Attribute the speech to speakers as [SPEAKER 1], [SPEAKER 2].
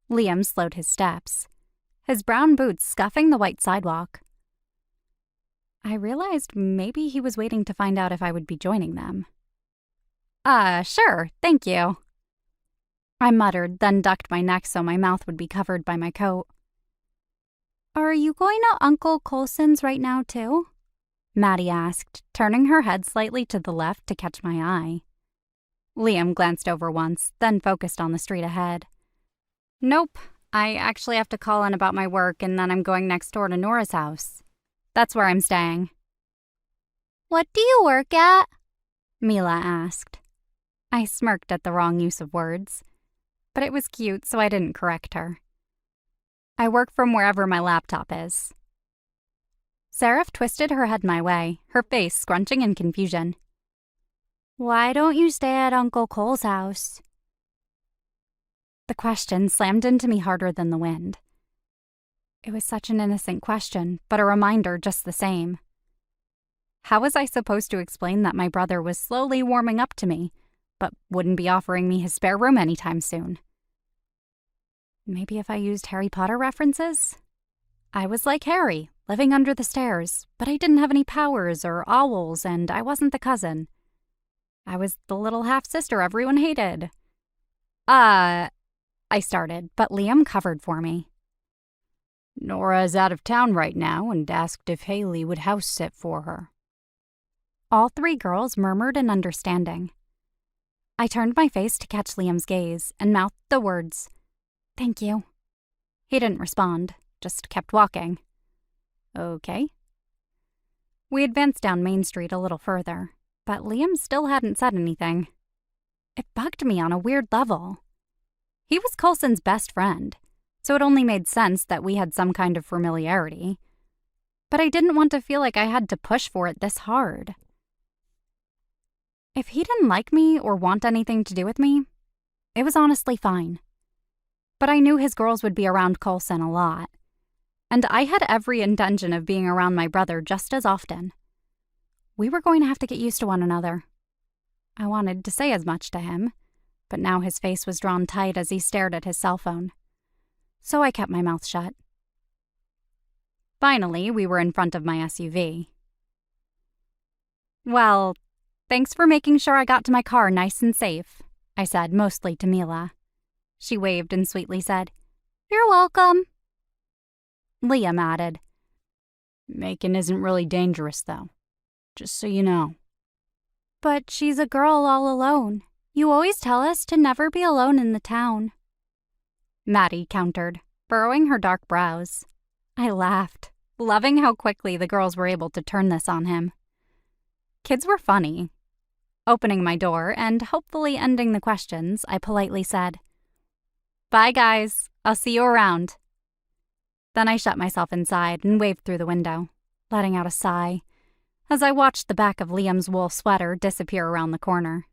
[SPEAKER 1] Liam slowed his steps, his brown boots scuffing the white sidewalk. I realized maybe he was waiting to find out if I would be joining them. Sure, thank you. I muttered, then ducked my neck so my mouth would be covered by my coat. Are you going to Uncle Colson's right now, too? Maddie asked, turning her head slightly to the left to catch my eye. Liam glanced over once, then focused on the street ahead. Nope, I actually have to call in about my work and then I'm going next door to Nora's house. That's where I'm staying. What do you work at? Mila asked. I smirked at the wrong use of words, but it was cute, so I didn't correct her. I work from wherever my laptop is. Seraph twisted her head my way, her face scrunching in confusion. Why don't you stay at Uncle Cole's house? The question slammed into me harder than the wind. It was such an innocent question, but a reminder just the same. How was I supposed to explain that my brother was slowly warming up to me, but wouldn't be offering me his spare room anytime soon? Maybe if I used Harry Potter references? I was like Harry, living under the stairs, but I didn't have any powers or owls, and I wasn't the cousin. I was the little half-sister everyone hated. I started, but Liam covered for me. Nora is out of town right now and asked if Haley would house sit for her. All three girls murmured in understanding. I turned my face to catch Liam's gaze and mouthed the words, "Thank you." He didn't respond, just kept walking. Okay. We advanced down Main Street a little further, but Liam still hadn't said anything. It bugged me on a weird level. He was Coulson's best friend, so it only made sense that we had some kind of familiarity. But I didn't want to feel like I had to push for it this hard. If he didn't like me or want anything to do with me, it was honestly fine. But I knew his girls would be around Coulson a lot, and I had every intention of being around my brother just as often. We were going to have to get used to one another. I wanted to say as much to him, but now his face was drawn tight as he stared at his cell phone. So I kept my mouth shut. Finally, we were in front of my SUV. Well, thanks for making sure I got to my car nice and safe, I said, mostly to Mila. She waved and sweetly said, "You're welcome." Liam added, "Macon isn't really dangerous, though. Just so you know." "But she's a girl all alone. You always tell us to never be alone in the town." Maddie countered, furrowing her dark brows. I laughed, loving how quickly the girls were able to turn this on him. Kids were funny. Opening my door and hopefully ending the questions, I politely said, "Bye, guys. I'll see you around." Then I shut myself inside and waved through the window, letting out a sigh as I watched the back of Liam's wool sweater disappear around the corner.